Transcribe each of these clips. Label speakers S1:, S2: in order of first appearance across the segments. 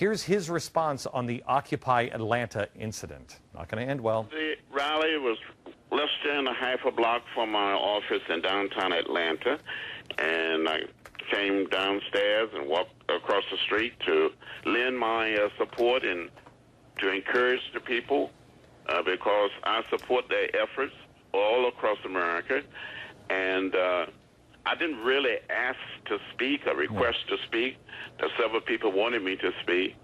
S1: Here's his response on the Occupy Atlanta incident. Not going to end well.
S2: The rally was less than a half a block from my office in downtown Atlanta, and I came downstairs and walked across the street to lend my support and to encourage the people because I support their efforts all across America. And I didn't really ask to speak or request to speak. Several people wanted me to speak,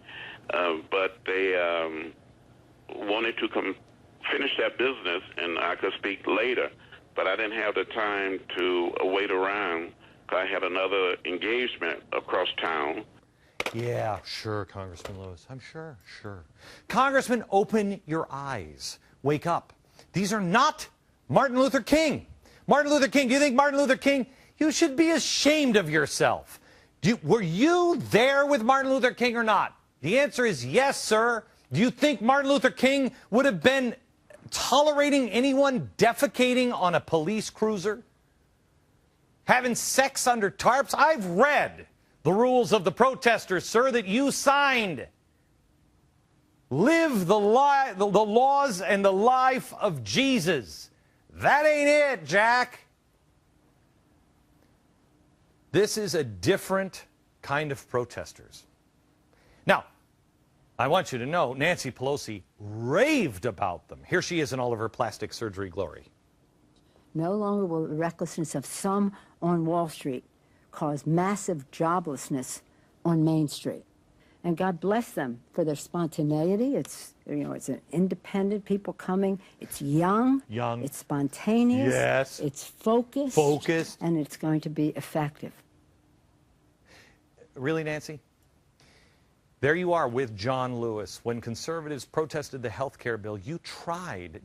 S2: but they wanted to finish their business, and I could speak later. But I didn't have the time to wait around because I had another engagement across town.
S1: Yeah, sure, Congressman Lewis. I'm sure. Congressman, open your eyes. Wake up. These are not Martin Luther King. Martin Luther King, do you think Martin Luther King, you should be ashamed of yourself. Were you there with Martin Luther King or not? The answer is yes, sir. Do you think Martin Luther King would have been tolerating anyone defecating on a police cruiser? Having sex under tarps? I've read the rules of the protesters, sir, that you signed. Live the laws and the life of Jesus. That ain't it, Jack. This is a different kind of protesters. Now, I want you to know Nancy Pelosi raved about them. Here she is in all of her plastic surgery glory.
S3: No longer will the recklessness of some on Wall Street cause massive joblessness on Main Street. And God bless them for their spontaneity. It's, it's an independent people coming. It's young. It's spontaneous.
S1: Yes.
S3: It's focused. And it's going to be effective.
S1: Really, Nancy? There you are with John Lewis. When conservatives protested the health care bill, you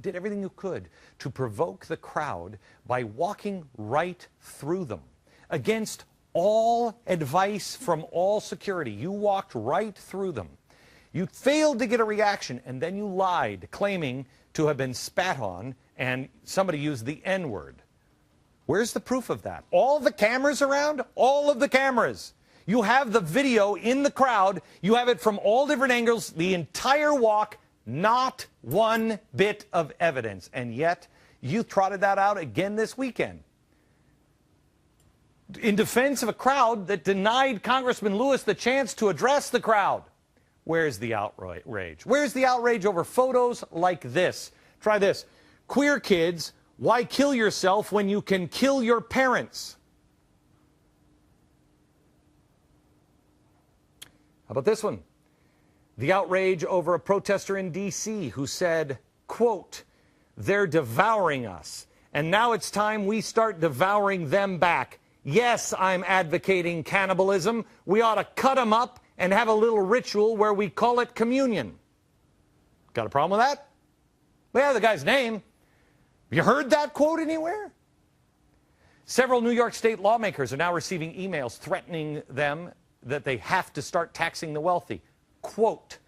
S1: did everything you could to provoke the crowd by walking right through them against all advice from all security. You walked right through them. You failed to get a reaction, and then you lied, claiming to have been spat on, and somebody used the N-word. Where's the proof of that? All the cameras around? All of the cameras. You have the video in the crowd. You have it from all different angles, the entire walk, not one bit of evidence. And yet, you trotted that out again this weekend. In defense of a crowd that denied Congressman Lewis the chance to address the crowd. Where's the outrage? Where's the outrage over photos like this? Try this. Queer kids, why kill yourself when you can kill your parents? How about this one? The outrage over a protester in D.C. who said, quote, "They're devouring us, and now it's time we start devouring them back. Yes, I'm advocating cannibalism. We ought to cut them up and have a little ritual where we call it communion." Got a problem with that? Well, yeah, the guy's name. Have you heard that quote anywhere? Several New York State lawmakers are now receiving emails threatening them that they have to start taxing the wealthy. Quote,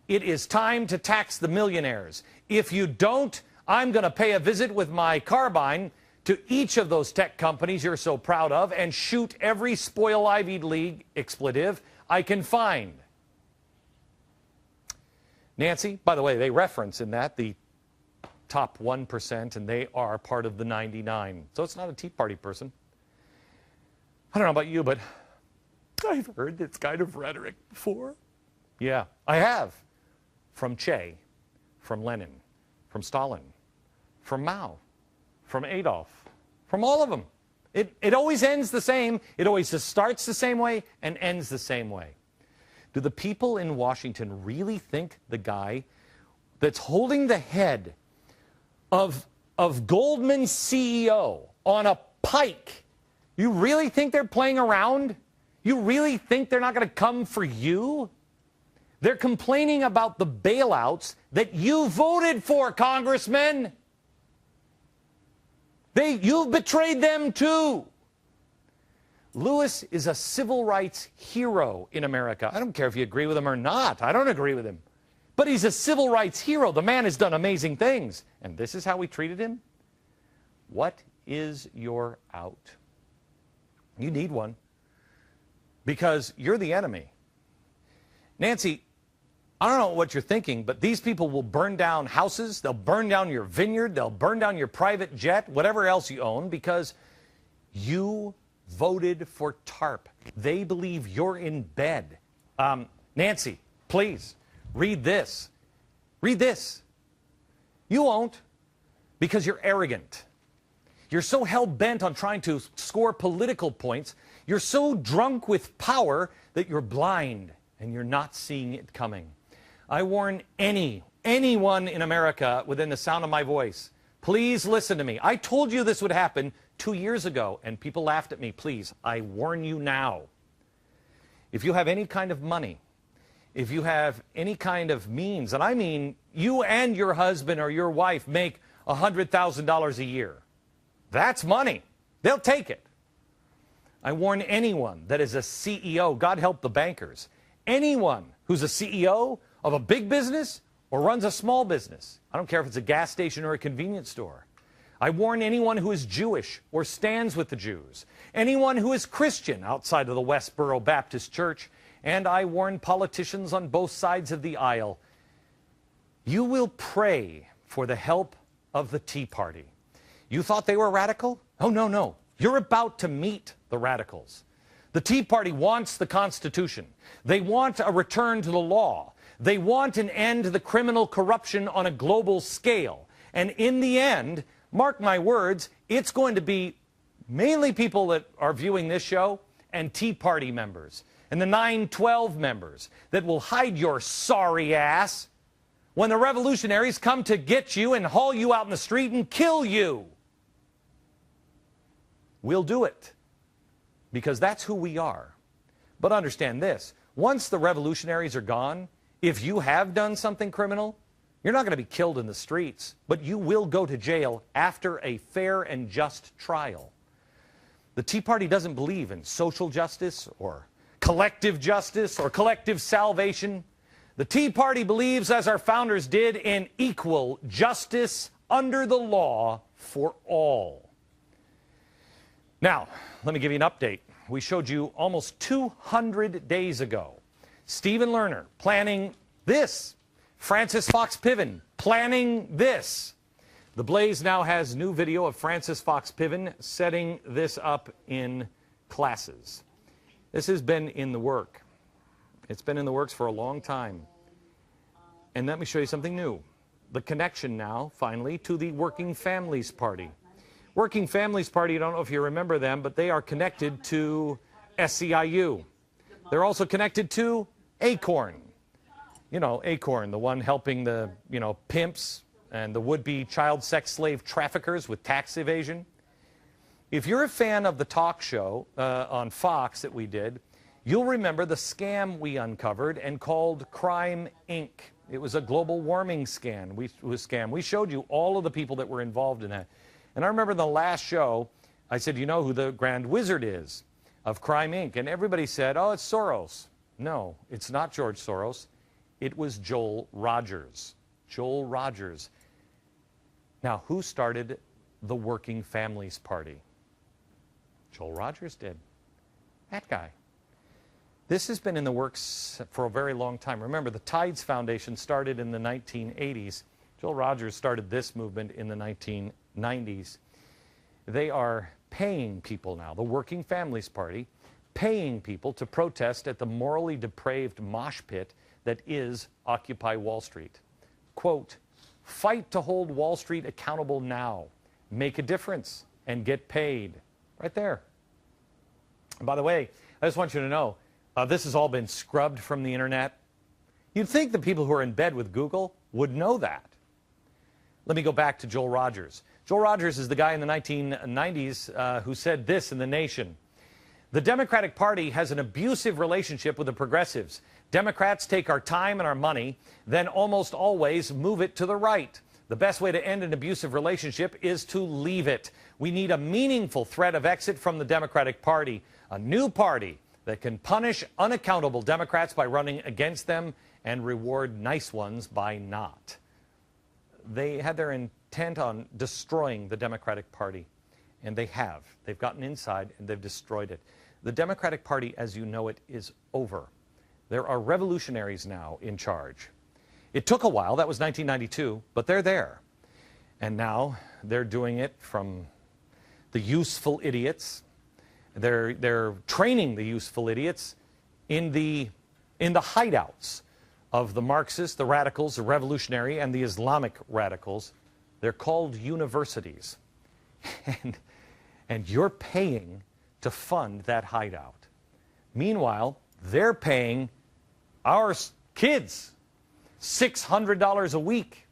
S1: "It is time to tax the millionaires. If you don't, I'm going to pay a visit with my carbine to each of those tech companies you're so proud of and shoot every spoil Ivy League expletive I can find." Nancy, by the way, they reference in that the top 1%, and they are part of the 99. So it's not a Tea Party person. I don't know about you, but I've heard this kind of rhetoric before. Yeah, I have. From Che, from Lenin, from Stalin, from Mao, from Adolf, from all of them. It always ends the same. It always just starts the same way and ends the same way. Do the people in Washington really think the guy that's holding the head of Goldman's CEO on a pike, you really think they're playing around? You really think they're not going to come for you? They're complaining about the bailouts that you voted for, Congressman. You've betrayed them too. Lewis is a civil rights hero in America. I don't care if you agree with him or not. I don't agree with him. But he's a civil rights hero. The man has done amazing things. And this is how we treated him? What is your out? You need one. Because you're the enemy. Nancy, I don't know what you're thinking, but these people will burn down houses, they'll burn down your vineyard, they'll burn down your private jet, whatever else you own, because you voted for TARP. They believe you're in bed. Nancy, please, read this. Read this. You won't, because you're arrogant. You're so hell-bent on trying to score political points, you're so drunk with power that you're blind and you're not seeing it coming. I warn anyone in America within the sound of my voice, please listen to me. I told you this would happen 2 years ago, and people laughed at me. Please, I warn you now. If you have any kind of money, if you have any kind of means, and I mean you and your husband or your wife make $100,000 a year, that's money. They'll take it. I warn anyone that is a CEO, God help the bankers, anyone who's a CEO of a big business or runs a small business. I don't care if it's a gas station or a convenience store. I warn anyone who is Jewish or stands with the Jews, anyone who is Christian outside of the Westboro Baptist Church, and I warn politicians on both sides of the aisle. You will pray for the help of the Tea Party. You thought they were radical? Oh, no, no. You're about to meet the radicals. The Tea Party wants the Constitution. They want a return to the law. They want an end to the criminal corruption on a global scale. And in the end, mark my words, it's going to be mainly people that are viewing this show and Tea Party members and the 912 members that will hide your sorry ass when the revolutionaries come to get you and haul you out in the street and kill you. We'll do it because that's who we are. But understand this, once the revolutionaries are gone, if you have done something criminal, you're not going to be killed in the streets, but you will go to jail after a fair and just trial. The Tea Party doesn't believe in social justice or collective salvation. The Tea Party believes, as our founders did, in equal justice under the law for all. Now, let me give you an update. We showed you almost 200 days ago Stephen Lerner planning this. Francis Fox Piven planning this. The Blaze now has new video of Francis Fox Piven setting this up in classes. This has been in the work. It's been in the works for a long time. And let me show you something new. The connection now, finally, to the Working Families Party. Working Families Party, I don't know if you remember them, but they are connected to SEIU. They're also connected to Acorn. You know, Acorn, the one helping the, pimps and the would-be child sex slave traffickers with tax evasion. If you're a fan of the talk show on Fox that we did, you'll remember the scam we uncovered and called Crime Inc. It was a global warming scam. We showed you all of the people that were involved in that. And I remember in the last show, I said, you know who the grand wizard is of Crime Inc.? And everybody said, oh, it's Soros. No, it's not George Soros. It was Joel Rogers. Joel Rogers. Now, who started the Working Families Party? Joel Rogers did. That guy. This has been in the works for a very long time. Remember, the Tides Foundation started in the 1980s. Joel Rogers started this movement in the 1990s. They are paying people now, the Working Families Party, paying people to protest at the morally depraved mosh pit that is Occupy Wall Street. Quote, fight to hold Wall Street accountable now. Make a difference and get paid. Right there. And by the way, I just want you to know, this has all been scrubbed from the internet. You'd think the people who are in bed with Google would know that. Let me go back to Joel Rogers. Joel Rogers is the guy in the 1990s who said this in The Nation. The Democratic Party has an abusive relationship with the progressives. Democrats take our time and our money, then almost always move it to the right. The best way to end an abusive relationship is to leave it. We need a meaningful threat of exit from the Democratic Party, a new party that can punish unaccountable Democrats by running against them and reward nice ones by not. They had their intent on destroying the Democratic Party, and they have. They've gotten inside and they've destroyed it. The Democratic Party, as you know it, is over. There are revolutionaries now in charge. It took a while, that was 1992, but they're there. And now they're doing it from the useful idiots. They're training the useful idiots in the hideouts of the Marxists, the radicals, the revolutionary, and the Islamic radicals. They're called universities. And you're paying to fund that hideout. Meanwhile, they're paying our kids $600 a week.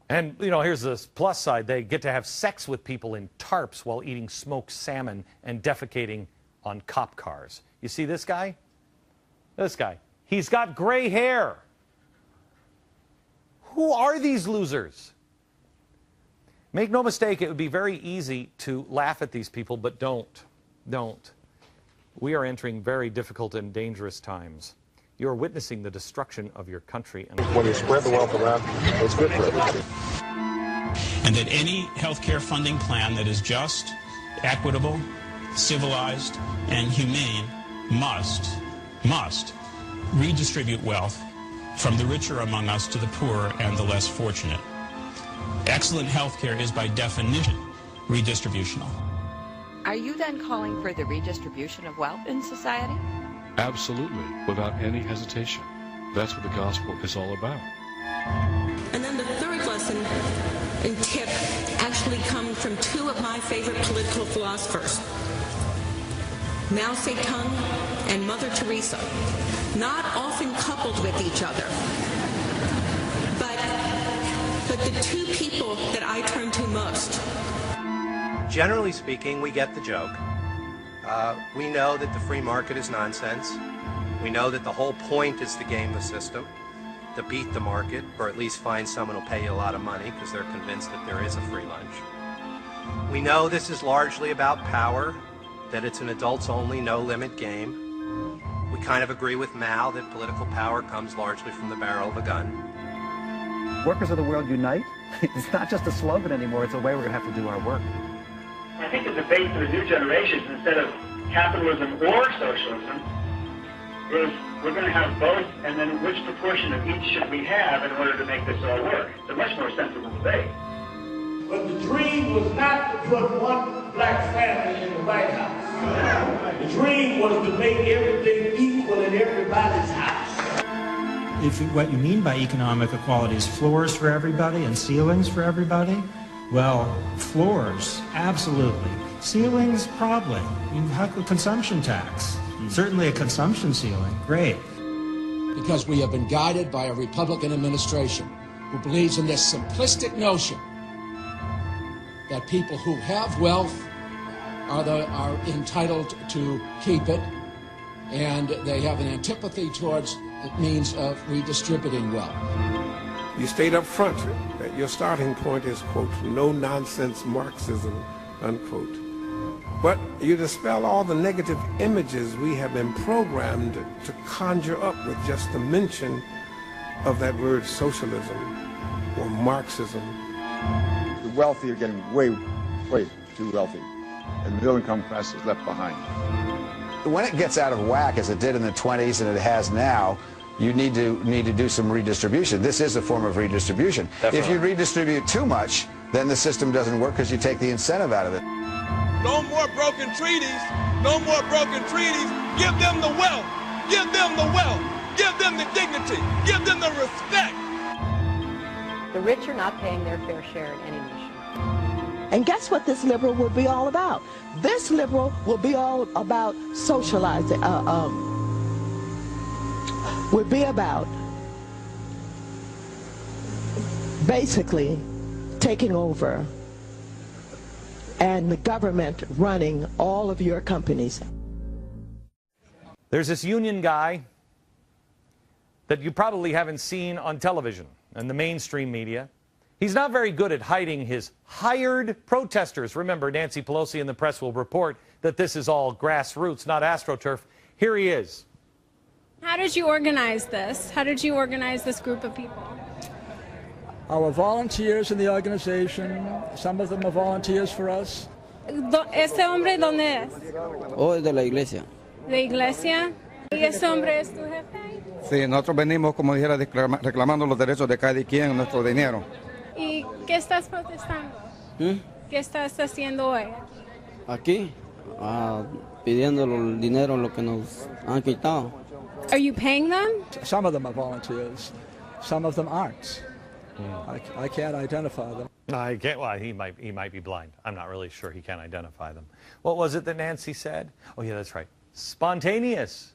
S1: And, you know, here's the plus side. They get to have sex with people in tarps while eating smoked salmon and defecating on cop cars. You see this guy? This guy. He's got gray hair. Who are these losers? Make no mistake, it would be very easy to laugh at these people, but don't. Don't. We are entering very difficult and dangerous times. You're witnessing the destruction of your country.
S4: When you spread the wealth around, it's good for everybody.
S5: And that any health care funding plan that is just, equitable, civilized, and humane must redistribute wealth from the richer among us to the poor and the less fortunate. Excellent health care is by definition redistributional.
S6: Are you then calling for the redistribution of wealth in society?
S7: Absolutely, without any hesitation. That's what the gospel is all about.
S8: And then the third lesson and tip actually come from two of my favorite political philosophers, Mao Zedong and Mother Teresa, not often coupled with each other. But the two people that I turn to most.
S9: Generally speaking, we get the joke. We know that the free market is nonsense. We know that the whole point is to game the system, to beat the market, or at least find someone who'll pay you a lot of money because they're convinced that there is a free lunch. We know this is largely about power, that it's an adults-only, no-limit game. We kind of agree with Mao that political power comes largely from the barrel of a gun.
S10: Workers of the world unite. It's not just a slogan anymore, it's a way we're going to have to do our work.
S11: I think the debate for the new generations, instead of capitalism or socialism, is we're going to have both, and then which proportion of each should we have in order to make this all work? It's a much more sensible debate.
S12: But the dream was not to put one black family in the White House. The dream was to make everything equal in everybody's house.
S13: If what you mean by economic equality is floors for everybody and ceilings for everybody, well, floors, absolutely. Ceilings, probably. You have a consumption tax. Certainly a consumption ceiling, great.
S14: Because we have been guided by a Republican administration who believes in this simplistic notion that people who have wealth are entitled to keep it, and they have an antipathy towards the means of redistributing wealth.
S4: You state up front that your starting point is, quote, no-nonsense Marxism, unquote. But you dispel all the negative images we have been programmed to conjure up with just the mention of that word socialism or Marxism.
S15: The wealthy are getting way too wealthy, and the middle-income class is left behind.
S16: When it gets out of whack, as it did in the 20s and it has now, you need to do some redistribution. This is a form of redistribution. Definitely. If you redistribute too much, then the system doesn't work because you take the incentive out of it.
S17: No more broken treaties. No more broken treaties. Give them the wealth. Give them the wealth. Give them the dignity. Give them the respect.
S6: The rich are not paying their fair share in any nation.
S18: And guess what this liberal will be all about? This liberal will be all about socializing, would be about basically taking over and the government running all of your companies.
S1: There's this union guy that you probably haven't seen on television and the mainstream media. He's not very good at hiding his hired protesters. Remember, Nancy Pelosi and the press will report that this is all grassroots, not AstroTurf. Here he is.
S19: How did you organize this? How did you organize this group of people?
S20: Our volunteers in the organization, some of them are volunteers for us.
S19: ¿Este hombre dónde es?
S21: Oh, es de la iglesia.
S19: ¿De iglesia? ¿Y ese hombre es tu jefe?
S21: Sí, nosotros venimos, como dijera, reclamando los derechos de cada quien, nuestro dinero.
S19: ¿Y qué estás protestando? ¿Qué estás haciendo hoy?
S22: Aquí, pidiendo el dinero, lo que nos han quitado.
S19: Are you paying them?
S20: Some of them are volunteers. Some of them aren't. I can't identify them.
S1: I can't. Well, he might be blind. I'm not really sure. He can't identify them. What was it that Nancy said? Oh, yeah, that's right. Spontaneous.